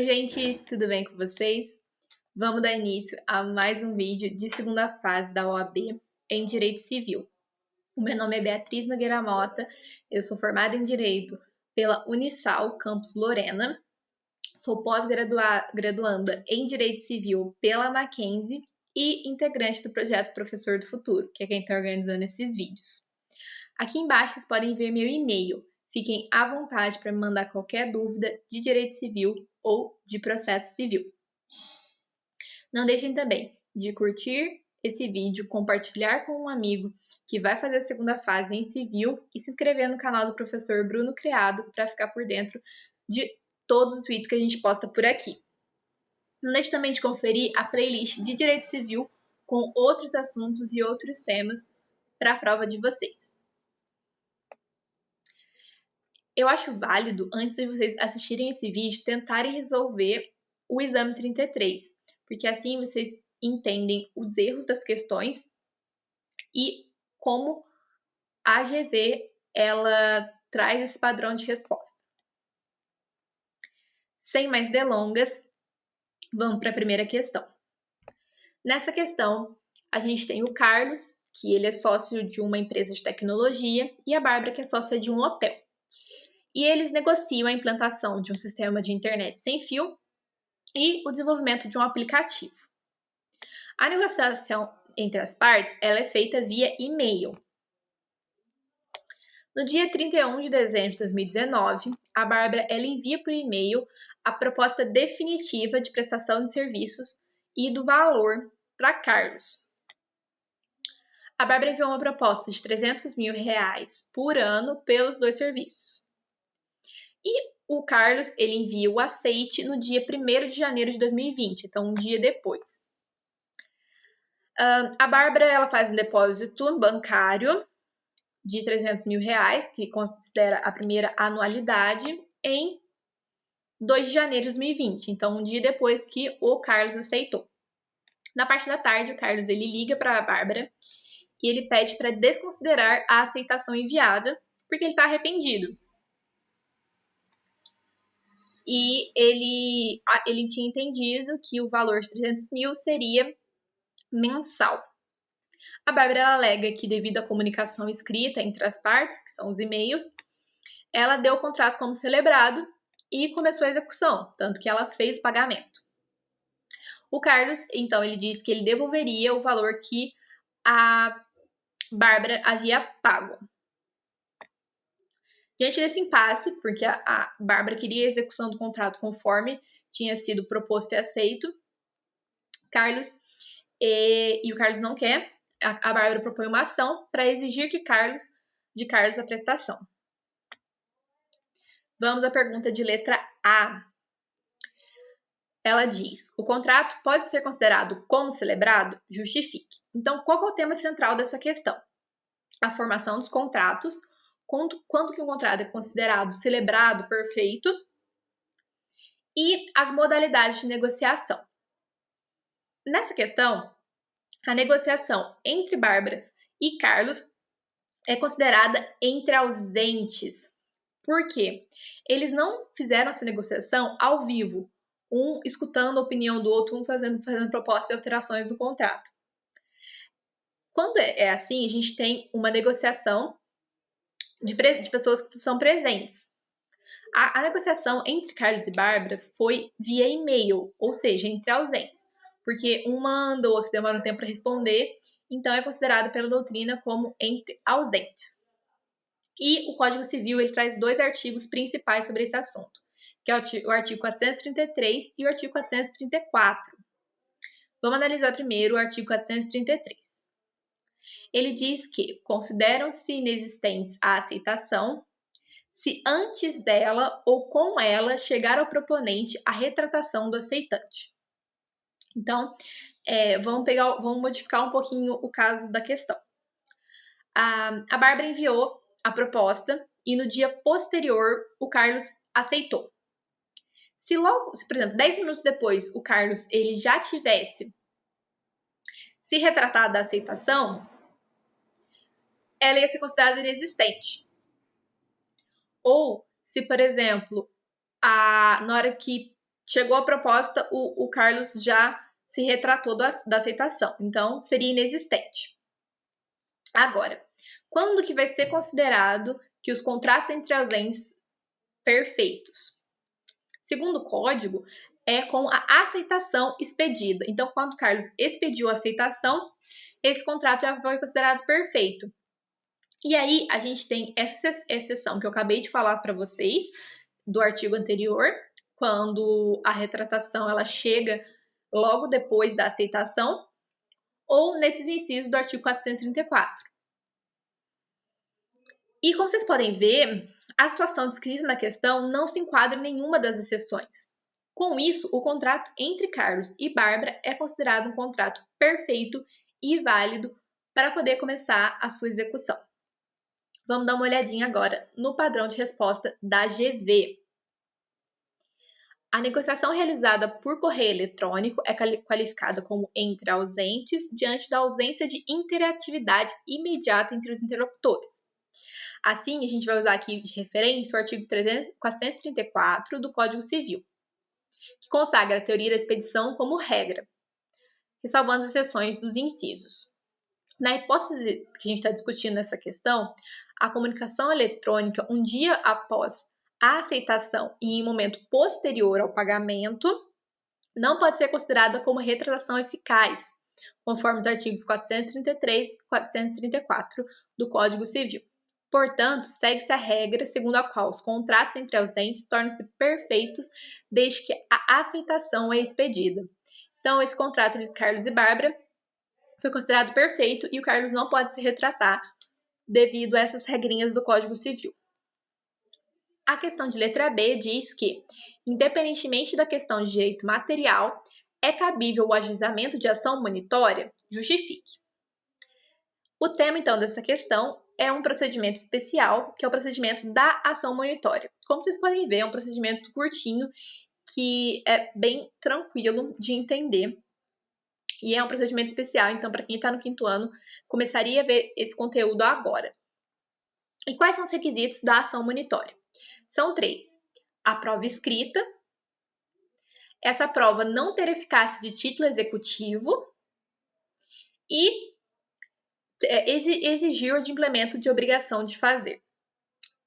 Oi, gente, tudo bem com vocês? Vamos dar início a mais um vídeo de segunda fase da OAB em Direito Civil. O meu nome é Beatriz Nogueira Mota, eu sou formada em Direito pela Unisal, Campus Lorena, sou pós-graduanda em Direito Civil pela Mackenzie e integrante do projeto Professor do Futuro, que é quem está organizando esses vídeos. Aqui embaixo vocês podem ver meu e-mail. Fiquem à vontade para me mandar qualquer dúvida de direito civil ou de processo civil. Não deixem também de curtir esse vídeo, compartilhar com um amigo que vai fazer a segunda fase em civil e se inscrever no canal do professor Bruno Criado para ficar por dentro de todos os vídeos que a gente posta por aqui. Não deixe também de conferir a playlist de direito civil com outros assuntos e outros temas para a prova de vocês. Eu acho válido, antes de vocês assistirem esse vídeo, tentarem resolver o exame 33, porque assim vocês entendem os erros das questões e como a AGV ela traz esse padrão de resposta. Sem mais delongas, vamos para a primeira questão. Nessa questão, a gente tem o Carlos, que ele é sócio de uma empresa de tecnologia, e a Bárbara, que é sócia de um hotel. E eles negociam a implantação de um sistema de internet sem fio e o desenvolvimento de um aplicativo. A negociação entre as partes ela é feita via e-mail. No dia 31 de dezembro de 2019, a Bárbara ela envia por e-mail a proposta definitiva de prestação de serviços e do valor para Carlos. A Bárbara enviou uma proposta de R$300 mil por ano pelos dois serviços. E o Carlos, ele envia o aceite no dia 1º de janeiro de 2020, então um dia depois. A Bárbara, ela faz um depósito bancário de R$300 mil, que considera a primeira anualidade, em 2 de janeiro de 2020, então um dia depois que o Carlos aceitou. Na parte da tarde, o Carlos ele liga para a Bárbara e ele pede para desconsiderar a aceitação enviada, porque ele está arrependido. E ele tinha entendido que o valor de 300 mil seria mensal. A Bárbara ela alega que, devido à comunicação escrita entre as partes, que são os e-mails, ela deu o contrato como celebrado e começou a execução, tanto que ela fez o pagamento. O Carlos, então, ele diz que ele devolveria o valor que a Bárbara havia pago. Diante desse impasse, porque a Bárbara queria a execução do contrato conforme tinha sido proposto e aceito, o Carlos não quer, a Bárbara propõe uma ação para exigir de Carlos a prestação. Vamos à pergunta de letra A. Ela diz: o contrato pode ser considerado como celebrado? Justifique. Então, qual é o tema central dessa questão? A formação dos contratos, quanto que um contrato é considerado celebrado, perfeito, e as modalidades de negociação. Nessa questão, a negociação entre Bárbara e Carlos é considerada entre ausentes. Por quê? Eles não fizeram essa negociação ao vivo, um escutando a opinião do outro, um fazendo propostas e alterações do contrato. Quando é assim, a gente tem uma negociação de pessoas que são presentes. A negociação entre Carlos e Bárbara foi via e-mail, ou seja, entre ausentes, porque um manda, o outro demora um tempo para responder, então é considerado pela doutrina como entre ausentes. E o Código Civil ele traz 2 artigos principais sobre esse assunto, que é o artigo 433 e o artigo 434. Vamos analisar primeiro o artigo 433. Ele diz que consideram-se inexistentes a aceitação se antes dela ou com ela chegar ao proponente a retratação do aceitante. Então, vamos modificar um pouquinho o caso da questão. A Bárbara enviou a proposta e no dia posterior o Carlos aceitou. Se, por exemplo, 10 minutos depois o Carlos ele já tivesse se retratado da aceitação, ela ia ser considerada inexistente. Ou se, por exemplo, na hora que chegou a proposta, o Carlos já se retratou da aceitação, então seria inexistente. Agora, quando que vai ser considerado que os contratos entre ausentes perfeitos? Segundo o código, é com a aceitação expedida. Então, quando o Carlos expediu a aceitação, esse contrato já foi considerado perfeito. E aí, a gente tem essa exceção que eu acabei de falar para vocês, do artigo anterior, quando a retratação ela chega logo depois da aceitação, ou nesses incisos do artigo 434. E como vocês podem ver, a situação descrita na questão não se enquadra em nenhuma das exceções. Com isso, o contrato entre Carlos e Bárbara é considerado um contrato perfeito e válido para poder começar a sua execução. Vamos dar uma olhadinha agora no padrão de resposta da GV. A negociação realizada por correio eletrônico é qualificada como entre ausentes diante da ausência de interatividade imediata entre os interlocutores. Assim, a gente vai usar aqui de referência o artigo 434 do Código Civil, que consagra a teoria da expedição como regra, ressalvando as exceções dos incisos. Na hipótese que a gente está discutindo nessa questão, a comunicação eletrônica um dia após a aceitação e em momento posterior ao pagamento não pode ser considerada como retratação eficaz, conforme os artigos 433 e 434 do Código Civil. Portanto, segue-se a regra segundo a qual os contratos entre ausentes tornam-se perfeitos desde que a aceitação é expedida. Então, esse contrato entre Carlos e Bárbara foi considerado perfeito e o Carlos não pode se retratar devido a essas regrinhas do Código Civil. A questão de letra B diz que, independentemente da questão de direito material, é cabível o ajuizamento de ação monitória? Justifique. O tema, então, dessa questão é um procedimento especial, que é o procedimento da ação monitória. Como vocês podem ver, é um procedimento curtinho, que é bem tranquilo de entender. E é um procedimento especial, então, para quem está no 5º ano, começaria a ver esse conteúdo agora. E quais são os requisitos da ação monitória? São 3. A prova escrita. Essa prova não ter eficácia de título executivo. E exigir o adimplemento de obrigação de fazer.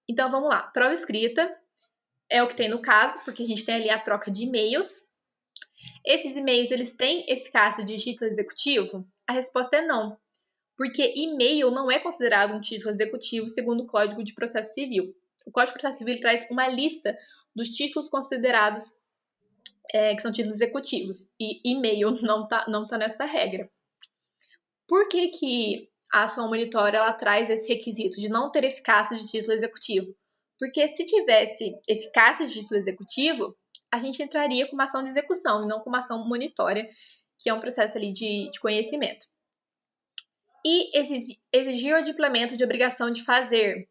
Então, vamos lá. Prova escrita é o que tem no caso, porque a gente tem ali a troca de e-mails. Esses e-mails, eles têm eficácia de título executivo? A resposta é não, porque e-mail não é considerado um título executivo segundo o Código de Processo Civil. O Código de Processo Civil traz uma lista dos títulos considerados que são títulos executivos, e e-mail não tá nessa regra. Por que a ação monitória ela traz esse requisito de não ter eficácia de título executivo? Porque se tivesse eficácia de título executivo, a gente entraria com uma ação de execução e não com uma ação monitória, que é um processo ali de conhecimento. E exigir o adimplemento de obrigação de fazer.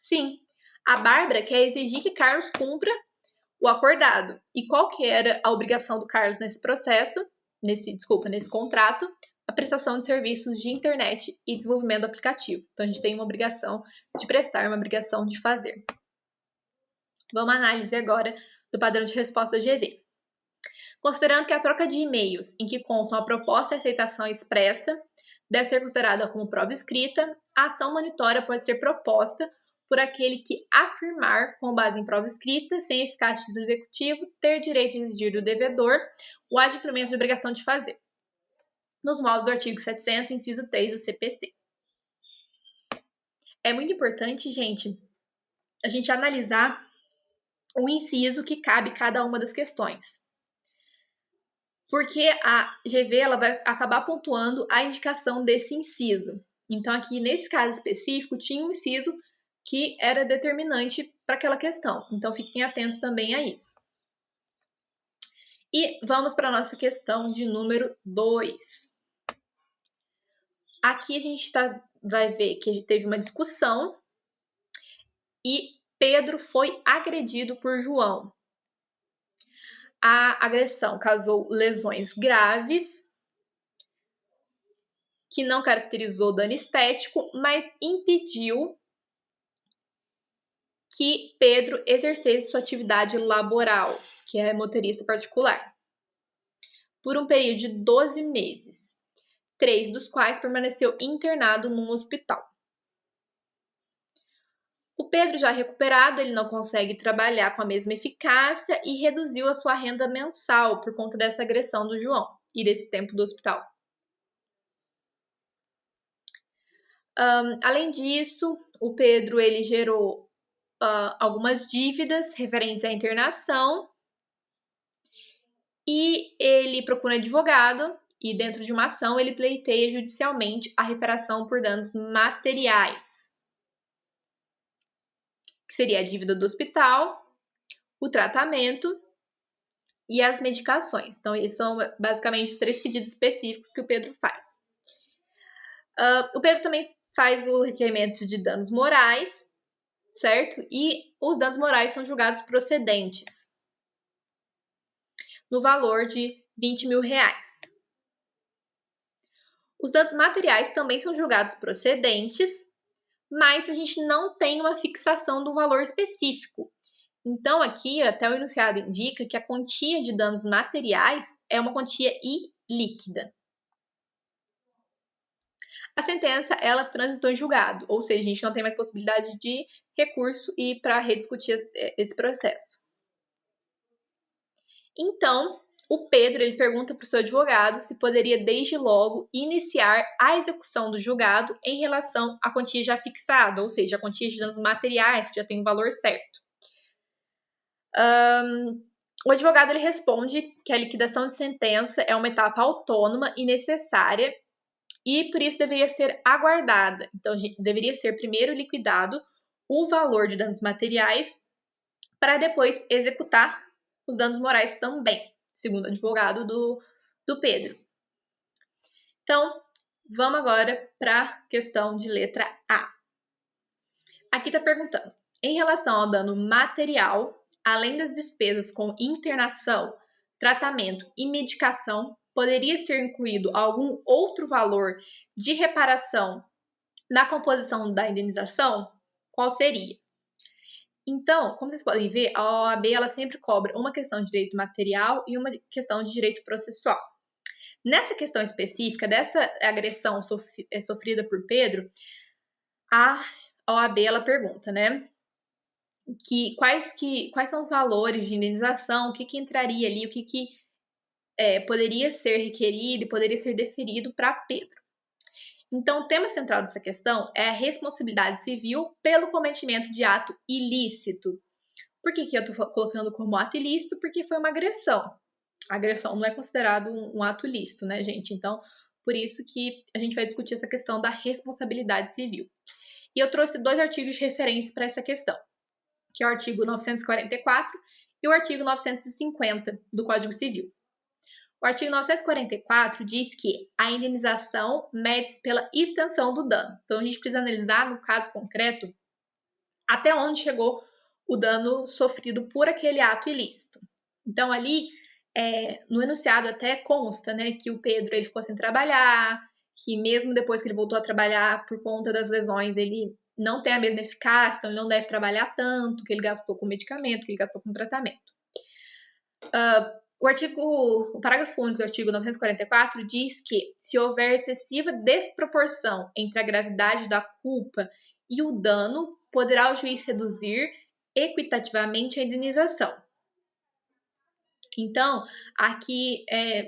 Sim, a Bárbara quer exigir que Carlos cumpra o acordado. E qual que era a obrigação do Carlos nesse processo? Nesse contrato? A prestação de serviços de internet e desenvolvimento do aplicativo. Então, a gente tem uma obrigação de prestar, uma obrigação de fazer. Vamos à análise agora do padrão de resposta da GV. Considerando que a troca de e-mails em que constam a proposta e aceitação expressa deve ser considerada como prova escrita, a ação monitória pode ser proposta por aquele que afirmar, com base em prova escrita, sem eficácia de executivo, ter direito de exigir do devedor o adimplemento de obrigação de fazer, nos moldes do artigo 700, inciso 3 do CPC. É muito importante, gente, a gente analisar o inciso que cabe cada uma das questões. Porque a GV ela vai acabar pontuando a indicação desse inciso. Então, aqui, nesse caso específico, tinha um inciso que era determinante para aquela questão. Então, fiquem atentos também a isso. E vamos para a nossa questão de número 2. Aqui a gente vai ver que teve uma discussão e Pedro foi agredido por João. A agressão causou lesões graves, que não caracterizou dano estético, mas impediu que Pedro exercesse sua atividade laboral, que é motorista particular, por um período de 12 meses, 3 dos quais permaneceu internado num hospital. O Pedro, já recuperado, ele não consegue trabalhar com a mesma eficácia e reduziu a sua renda mensal por conta dessa agressão do João e desse tempo do hospital. Além disso, o Pedro ele gerou algumas dívidas referentes à internação e ele procura um advogado e dentro de uma ação ele pleiteia judicialmente a reparação por danos materiais, que seria a dívida do hospital, o tratamento e as medicações. Então, esses são basicamente os 3 pedidos específicos que o Pedro faz. O Pedro também faz o requerimento de danos morais, certo? E os danos morais são julgados procedentes, no valor de R$20.000. Os danos materiais também são julgados procedentes, mas a gente não tem uma fixação do valor específico. Então, aqui, até o enunciado indica que a quantia de danos materiais é uma quantia ilíquida. A sentença, ela transitou em julgado, ou seja, a gente não tem mais possibilidade de recurso e para rediscutir esse processo. Então, o Pedro ele pergunta para o seu advogado se poderia, desde logo, iniciar a execução do julgado em relação à quantia já fixada, ou seja, a quantia de danos materiais, que já tem o valor certo. O advogado ele responde que a liquidação de sentença é uma etapa autônoma e necessária e, por isso, deveria ser aguardada. Então, deveria ser primeiro liquidado o valor de danos materiais para depois executar os danos morais também, segundo o advogado do Pedro. Então, vamos agora para a questão de letra A. Aqui está perguntando, em relação ao dano material, além das despesas com internação, tratamento e medicação, poderia ser incluído algum outro valor de reparação na composição da indenização? Qual seria? Então, como vocês podem ver, a OAB ela sempre cobra uma questão de direito material e uma questão de direito processual. Nessa questão específica, dessa agressão sofrida por Pedro, a OAB ela pergunta, né? Quais são os valores de indenização, o que entraria ali, o que poderia ser requerido e poderia ser deferido para Pedro. Então, o tema central dessa questão é a responsabilidade civil pelo cometimento de ato ilícito. Por que eu estou colocando como ato ilícito? Porque foi uma agressão. A agressão não é considerado um ato ilícito, né, gente? Então, por isso que a gente vai discutir essa questão da responsabilidade civil. E eu trouxe 2 artigos de referência para essa questão, que é o artigo 944 e o artigo 950 do Código Civil. O artigo 944 diz que a indenização mede-se pela extensão do dano. Então, a gente precisa analisar, no caso concreto, até onde chegou o dano sofrido por aquele ato ilícito. Então, ali, no enunciado até consta, né, que o Pedro ele ficou sem trabalhar, que mesmo depois que ele voltou a trabalhar por conta das lesões, ele não tem a mesma eficácia, então ele não deve trabalhar tanto, que ele gastou com medicamento, que ele gastou com tratamento. O parágrafo único do artigo 944 diz que, se houver excessiva desproporção entre a gravidade da culpa e o dano, poderá o juiz reduzir equitativamente a indenização. Então, aqui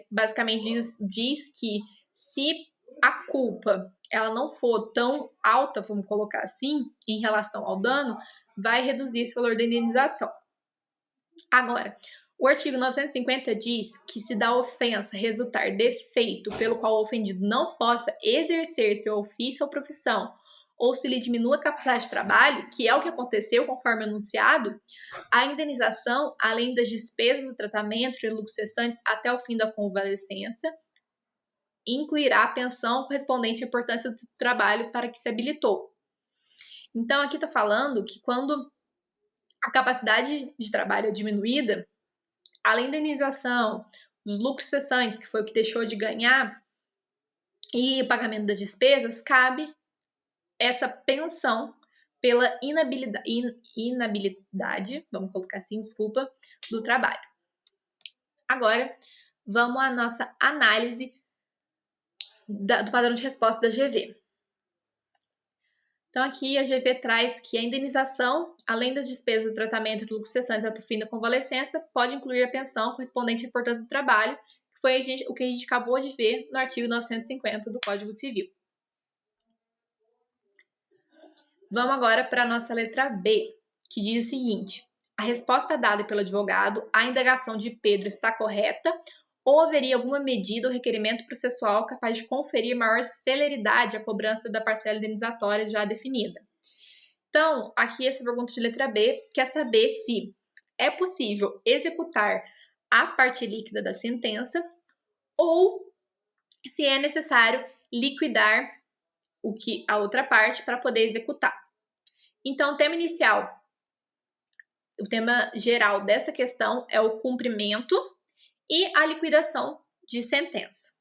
basicamente diz que se a culpa ela não for tão alta, vamos colocar assim, em relação ao dano, vai reduzir esse valor da indenização. Agora, o artigo 950 diz que se da ofensa resultar defeito pelo qual o ofendido não possa exercer seu ofício ou profissão, ou se lhe diminua a capacidade de trabalho, que é o que aconteceu conforme anunciado, a indenização, além das despesas do tratamento e lucros cessantes até o fim da convalescença, incluirá a pensão correspondente à importância do trabalho para que se habilitou. Então, aqui está falando que quando a capacidade de trabalho é diminuída, além da indenização, dos lucros cessantes, que foi o que deixou de ganhar, e o pagamento das despesas, cabe essa pensão pela inabilidade, vamos colocar assim, desculpa, do trabalho. Agora, vamos à nossa análise do padrão de resposta da GV. Então, aqui a GV traz que a indenização, além das despesas do tratamento de lucros cessantes até o fim da convalescença, pode incluir a pensão correspondente à importância do trabalho, que foi o que a gente acabou de ver no artigo 950 do Código Civil. Vamos agora para a nossa letra B, que diz o seguinte: a resposta dada pelo advogado à indagação de Pedro está correta ou haveria alguma medida ou requerimento processual capaz de conferir maior celeridade à cobrança da parcela indenizatória já definida? Então, aqui essa pergunta de letra B quer saber se é possível executar a parte líquida da sentença ou se é necessário liquidar a outra parte para poder executar. Então, o tema inicial, o tema geral dessa questão é o cumprimento e a liquidação de sentença.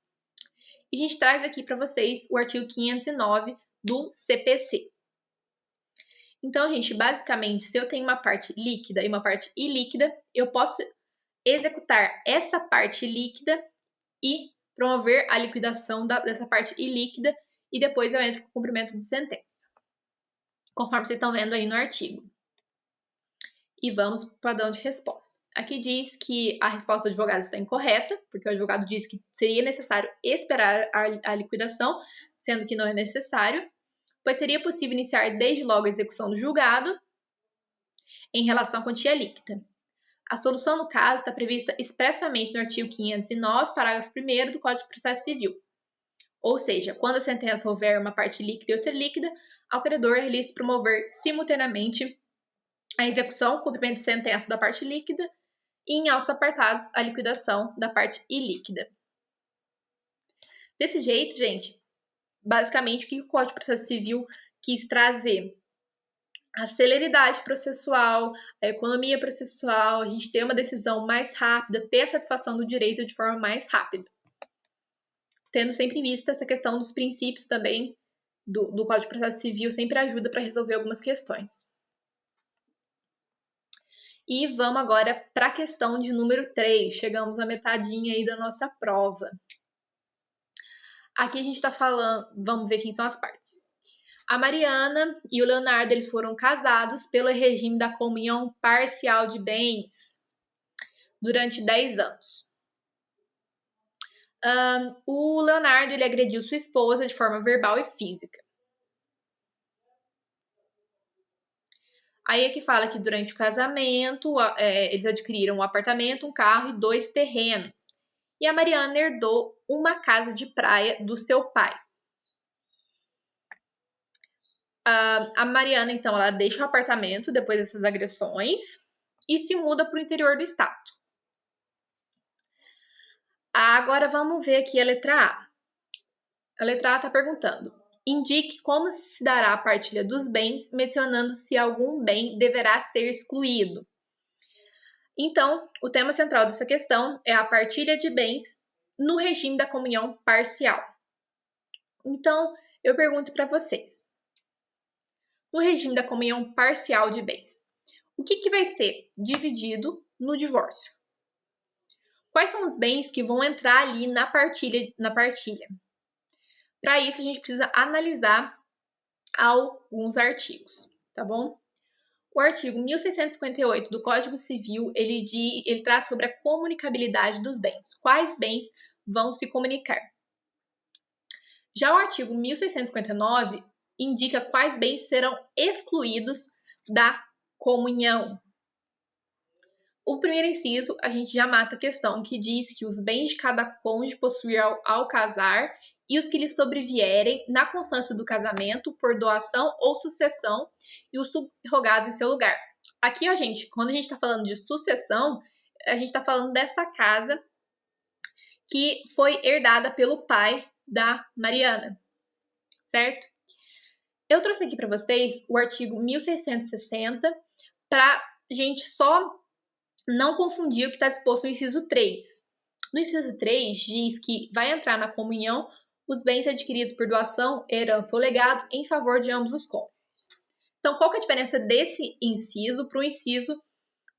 E a gente traz aqui para vocês o artigo 509 do CPC. Então, gente, basicamente, se eu tenho uma parte líquida e uma parte ilíquida, eu posso executar essa parte líquida e promover a liquidação dessa parte ilíquida e depois eu entro com o cumprimento de sentença, conforme vocês estão vendo aí no artigo. E vamos para o padrão de resposta. Aqui diz que a resposta do advogado está incorreta, porque o advogado diz que seria necessário esperar a liquidação, sendo que não é necessário, pois seria possível iniciar desde logo a execução do julgado em relação à quantia líquida. A solução no caso está prevista expressamente no artigo 509, parágrafo 1º do Código de Processo Civil. Ou seja, quando a sentença houver uma parte líquida e outra líquida, ao credor é lícito promover simultaneamente a execução, o cumprimento de sentença da parte líquida e, em autos apartados, a liquidação da parte ilíquida. Desse jeito, gente, basicamente o que o Código de Processo Civil quis trazer? A celeridade processual, a economia processual, a gente ter uma decisão mais rápida, ter a satisfação do direito de forma mais rápida. Tendo sempre em vista essa questão dos princípios também do Código de Processo Civil, sempre ajuda para resolver algumas questões. E vamos agora para a questão de número 3. Chegamos na metadinha aí da nossa prova. Aqui a gente está falando, vamos ver quem são as partes. A Mariana e o Leonardo, eles foram casados pelo regime da comunhão parcial de bens durante 10 anos. O Leonardo, ele agrediu sua esposa de forma verbal e física. Aí é que fala que durante o casamento, eles adquiriram um apartamento, um carro e 2 terrenos. E a Mariana herdou uma casa de praia do seu pai. A Mariana, então, ela deixa o apartamento depois dessas agressões e se muda para o interior do estado. Agora vamos ver aqui a letra A. A letra A está perguntando: indique como se dará a partilha dos bens, mencionando se algum bem deverá ser excluído. Então, o tema central dessa questão é a partilha de bens no regime da comunhão parcial. Então, eu pergunto para vocês: no regime da comunhão parcial de bens, o que vai ser dividido no divórcio? Quais são os bens que vão entrar ali na partilha? Para isso, a gente precisa analisar alguns artigos, tá bom? O artigo 1658 do Código Civil, ele trata sobre a comunicabilidade dos bens. Quais bens vão se comunicar? Já o artigo 1659 indica quais bens serão excluídos da comunhão. O primeiro inciso, a gente já mata a questão que diz que os bens de cada cônjuge possuir ao casar e os que lhe sobrevierem na constância do casamento por doação ou sucessão e os subrogados em seu lugar. Aqui, gente, quando a gente está falando de sucessão, a gente está falando dessa casa que foi herdada pelo pai da Mariana, certo? Eu trouxe aqui para vocês o artigo 1660 para a gente só não confundir o que está disposto no inciso 3. No inciso 3 diz que vai entrar na comunhão os bens adquiridos por doação, herança ou legado em favor de ambos os cônjuges. Então, qual que é a diferença desse inciso para o inciso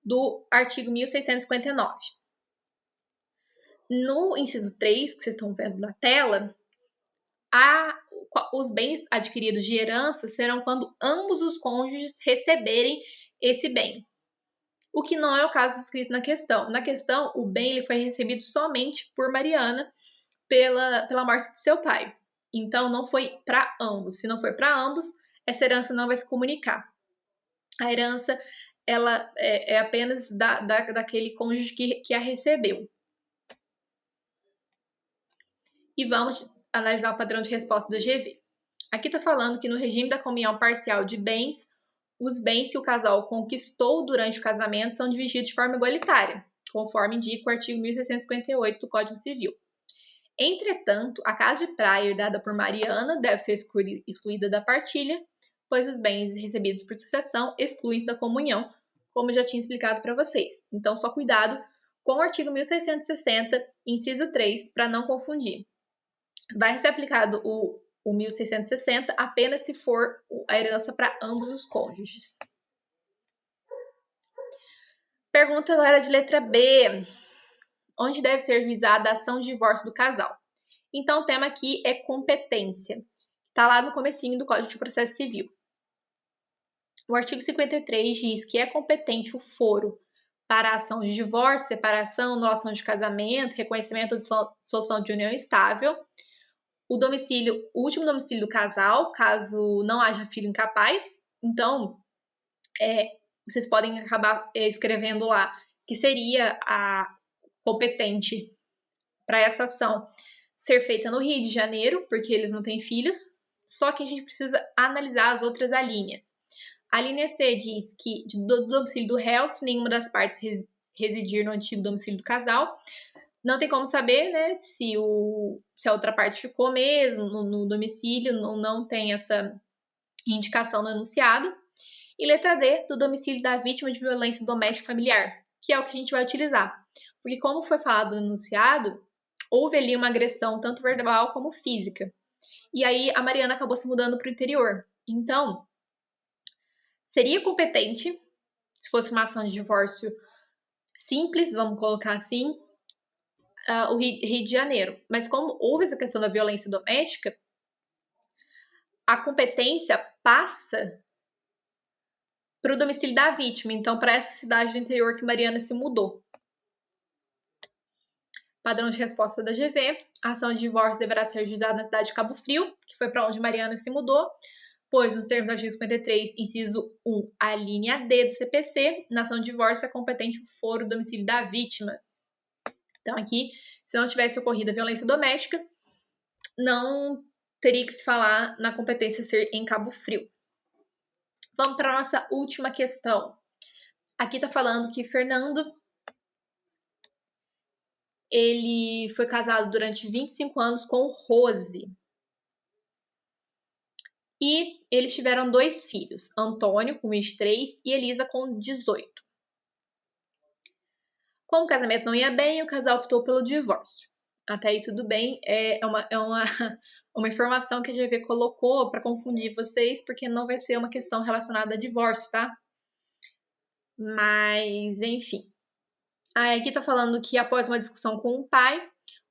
do artigo 1659? No inciso 3, que vocês estão vendo na tela, os bens adquiridos de herança serão quando ambos os cônjuges receberem esse bem. O que não é o caso escrito na questão. Na questão, o bem ele foi recebido somente por Mariana pela morte de seu pai. Então, não foi para ambos. Se não for para ambos, essa herança não vai se comunicar. A herança ela é apenas daquele cônjuge que a recebeu. E vamos analisar o padrão de resposta da GV. Aqui está falando que no regime da comunhão parcial de bens, os bens que o casal conquistou durante o casamento são divididos de forma igualitária, conforme indica o artigo 1658 do Código Civil. Entretanto, a casa de praia herdada por Mariana deve ser excluída da partilha, pois os bens recebidos por sucessão excluem-se da comunhão, como eu já tinha explicado para vocês. Então, só cuidado com o artigo 1660, inciso 3, para não confundir. Vai ser aplicado o 1660 apenas se for a herança para ambos os cônjuges. Pergunta agora de letra B. Onde deve ser juizada a ação de divórcio do casal? Então, o tema aqui é competência. Está lá no comecinho do Código de Processo Civil. O artigo 53 diz que é competente o foro para a ação de divórcio, separação, anulação de casamento, reconhecimento de dissolução de união estável, o último domicílio do casal, caso não haja filho incapaz. Então, vocês podem acabar escrevendo lá que seria a competente para essa ação ser feita no Rio de Janeiro, porque eles não têm filhos, só que a gente precisa analisar as outras alíneas. A linha C diz que do domicílio do réu, se nenhuma das partes residir no antigo domicílio do casal, não tem como saber, né, se a outra parte ficou mesmo no domicílio, não tem essa indicação no enunciado. E letra D, do domicílio da vítima de violência doméstica familiar, que é o que a gente vai utilizar. Porque como foi falado no enunciado, houve ali uma agressão tanto verbal como física. E aí a Mariana acabou se mudando para o interior. Então, seria competente, se fosse uma ação de divórcio simples, vamos colocar assim, o Rio de Janeiro. Mas como houve essa questão da violência doméstica, a competência passa para o domicílio da vítima, então para essa cidade do interior que Mariana se mudou. Padrão de resposta da GV, a ação de divórcio deverá ser juizada na cidade de Cabo Frio, que foi para onde Mariana se mudou, pois nos termos do artigo 53, inciso 1, a linha D do CPC, na ação de divórcio é competente o foro do domicílio da vítima. Então aqui, se não tivesse ocorrido a violência doméstica, não teria que se falar na competência ser em Cabo Frio. Vamos para a nossa última questão. Aqui está falando que Fernando ele foi casado durante 25 anos com Rose. E eles tiveram 2 filhos, Antônio, com 23, e Elisa, com 18. Como o casamento não ia bem, o casal optou pelo divórcio. Até aí tudo bem, é uma informação que a GV colocou para confundir vocês, porque não vai ser uma questão relacionada a divórcio, tá? Mas, enfim. Aí aqui tá falando que após uma discussão com o pai,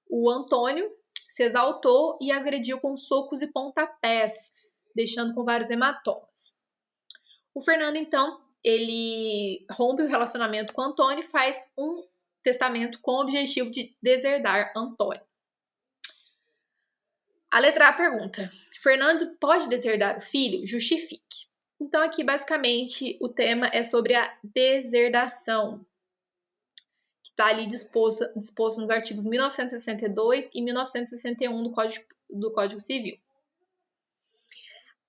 o Antônio se exaltou e agrediu com socos e pontapés, deixando com vários hematomas. O Fernando, então, ele rompe o relacionamento com o Antônio e faz um testamento com o objetivo de deserdar Antônio. A letra A pergunta: Fernando pode deserdar o filho? Justifique. Então, aqui, basicamente, o tema é sobre a deserdação, que está ali disposto nos artigos 1962 e 1961 do Código Civil.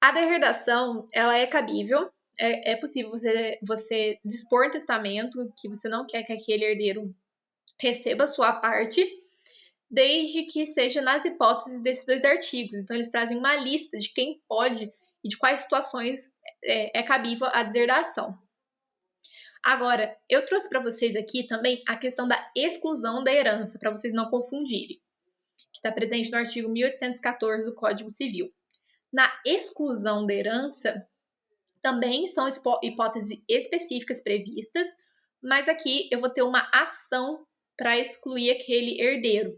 A deserdação, ela é cabível, é possível você dispor em testamento que você não quer que aquele herdeiro receba a sua parte, desde que seja nas hipóteses desses 2 artigos. Então, eles trazem uma lista de quem pode e de quais situações é cabível a deserdação. Agora, eu trouxe para vocês aqui também a questão da exclusão da herança, para vocês não confundirem, que está presente no artigo 1814 do Código Civil. Na exclusão da herança, Também são hipóteses específicas previstas, mas aqui eu vou ter uma ação para excluir aquele herdeiro.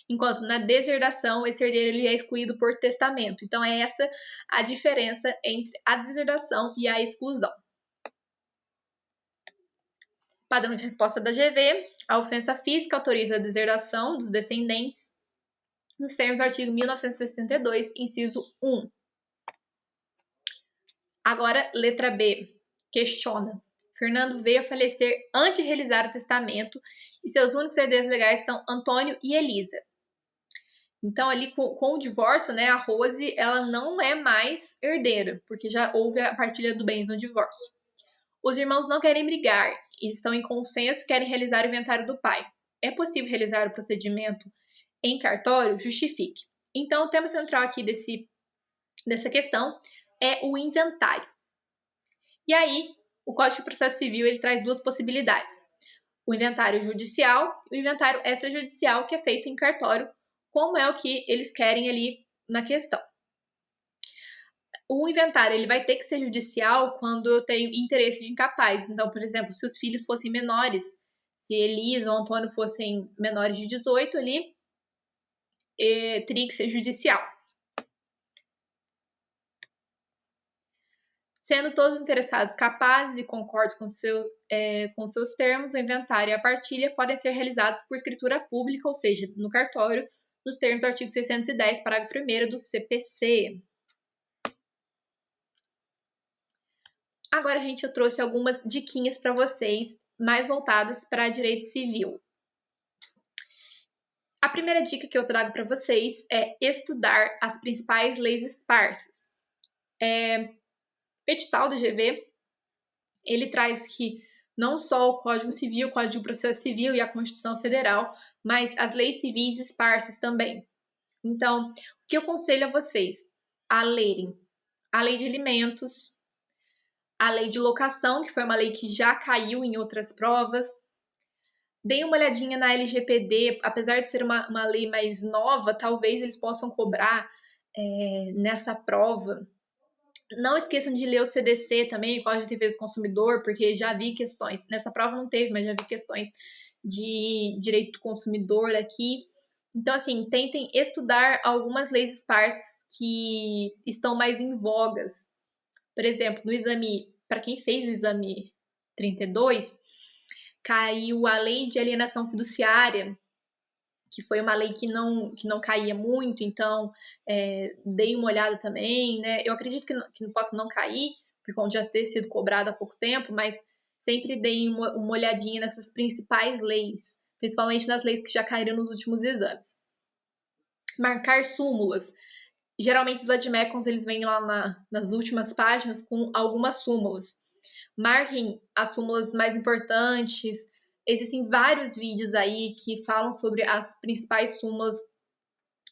Enquanto na deserdação, esse herdeiro ele é excluído por testamento. Então, é essa a diferença entre a deserdação e a exclusão. Padrão de resposta da GV. A ofensa física autoriza a deserdação dos descendentes nos termos do artigo 1962, inciso 1. Agora, letra B. Questiona. Fernando veio a falecer antes de realizar o testamento e seus únicos herdeiros legais são Antônio e Elisa. Então, ali com o divórcio, né, a Rose ela não é mais herdeira, porque já houve a partilha do bens no divórcio. Os irmãos não querem brigar, estão em consenso e querem realizar o inventário do pai. É possível realizar o procedimento em cartório? Justifique. Então, o tema central aqui dessa questão é o inventário. E aí, o Código de Processo Civil ele traz duas possibilidades. O inventário judicial e o inventário extrajudicial, que é feito em cartório, como é o que eles querem ali na questão. O inventário ele vai ter que ser judicial quando eu tenho interesse de incapaz. Então, por exemplo, se os filhos fossem menores, se Elisa ou Antônio fossem menores de 18 ali, teria que ser judicial. Sendo todos interessados capazes e concordes com seus termos, o inventário e a partilha podem ser realizados por escritura pública, ou seja, no cartório, nos termos do artigo 610, parágrafo 1º do CPC. Agora, gente, eu trouxe algumas diquinhas para vocês, mais voltadas para direito civil. A primeira dica que eu trago para vocês é estudar as principais leis esparsas. O edital do GV, ele traz que não só o Código Civil, o Código de Processo Civil e a Constituição Federal, mas as leis civis esparsas também. Então, o que eu aconselho a vocês? A lerem a Lei de Alimentos, a Lei de Locação, que foi uma lei que já caiu em outras provas. Deem uma olhadinha na LGPD, apesar de ser uma lei mais nova, talvez eles possam cobrar nessa prova. Não esqueçam de ler o CDC também, o Código de Defesa do Consumidor, porque já vi questões, nessa prova não teve, mas já vi questões de direito do consumidor aqui. Então, assim, tentem estudar algumas leis esparsas que estão mais em vogas. Por exemplo, no exame, para quem fez o exame 32, caiu a lei de alienação fiduciária, que foi uma lei que não caía muito, então dei uma olhada também, né? Eu acredito que não possa não cair, por conta de já ter sido cobrado há pouco tempo, mas sempre dei uma olhadinha nessas principais leis, principalmente nas leis que já caíram nos últimos exames. Marcar súmulas. Geralmente os vademecums eles vêm lá nas últimas páginas com algumas súmulas. Marquem as súmulas mais importantes. Existem vários vídeos aí que falam sobre as principais súmulas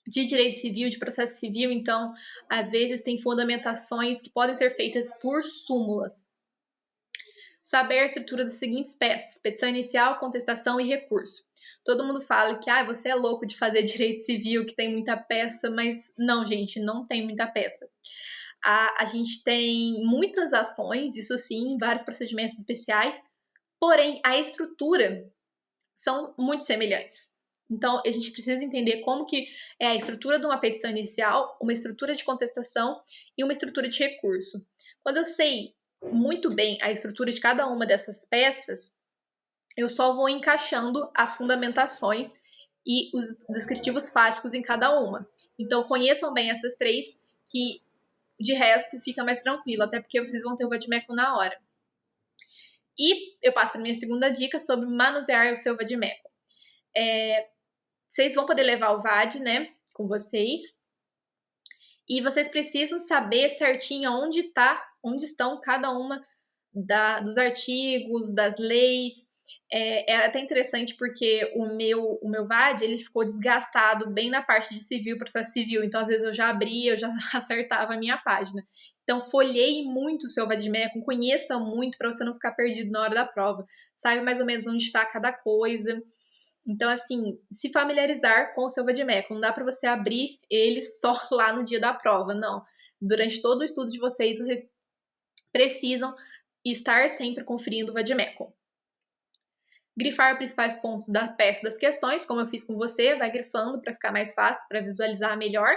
de direito civil, de processo civil, então, às vezes, tem fundamentações que podem ser feitas por súmulas. Saber a estrutura das seguintes peças: petição inicial, contestação e recurso. Todo mundo fala que você é louco de fazer direito civil, que tem muita peça, mas não, gente, não tem muita peça. A gente tem muitas ações, isso sim, vários procedimentos especiais, porém, a estrutura são muito semelhantes. Então, a gente precisa entender como que é a estrutura de uma petição inicial, uma estrutura de contestação e uma estrutura de recurso. Quando eu sei muito bem a estrutura de cada uma dessas peças, eu só vou encaixando as fundamentações e os descritivos fáticos em cada uma. Então, conheçam bem essas três, que de resto fica mais tranquilo, até porque vocês vão ter o vademecum na hora. E eu passo para a minha segunda dica sobre manusear o seu vademecum. Vocês vão poder levar o VAD, né, com vocês. E vocês precisam saber certinho onde estão cada uma dos artigos, das leis. É até interessante porque o meu VAD ele ficou desgastado bem na parte de civil, processo civil. Então, às vezes, eu já abria, eu já acertava a minha página. Então, folheie muito o seu vademecum, conheça muito para você não ficar perdido na hora da prova. Saiba mais ou menos onde está cada coisa. Então, assim, se familiarizar com o seu vademecum. Não dá para você abrir ele só lá no dia da prova, não. Durante todo o estudo de vocês precisam estar sempre conferindo o vade-mecum. Grifar os principais pontos da peça das questões, como eu fiz com você, vai grifando para ficar mais fácil, para visualizar melhor.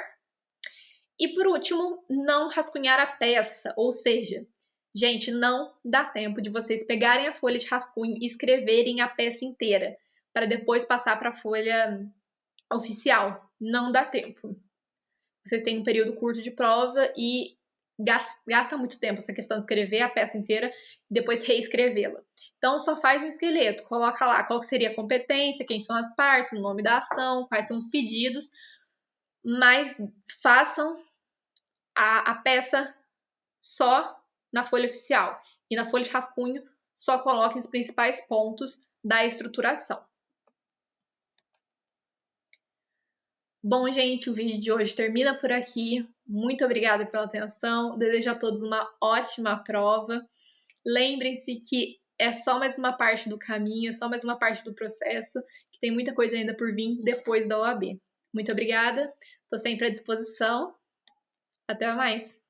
E por último, não rascunhar a peça, ou seja, gente, não dá tempo de vocês pegarem a folha de rascunho e escreverem a peça inteira, para depois passar para a folha oficial. Não dá tempo. Vocês têm um período curto de prova e gasta muito tempo essa questão de escrever a peça inteira e depois reescrevê-la. Então, só faz um esqueleto, coloca lá qual seria a competência, quem são as partes, o nome da ação, quais são os pedidos, mas façam a peça só na folha oficial. E na folha de rascunho, só coloquem os principais pontos da estruturação. Bom, gente, o vídeo de hoje termina por aqui. Muito obrigada pela atenção. Desejo a todos uma ótima prova. Lembrem-se que é só mais uma parte do caminho, é só mais uma parte do processo, que tem muita coisa ainda por vir depois da OAB. Muito obrigada. Estou sempre à disposição. Até mais!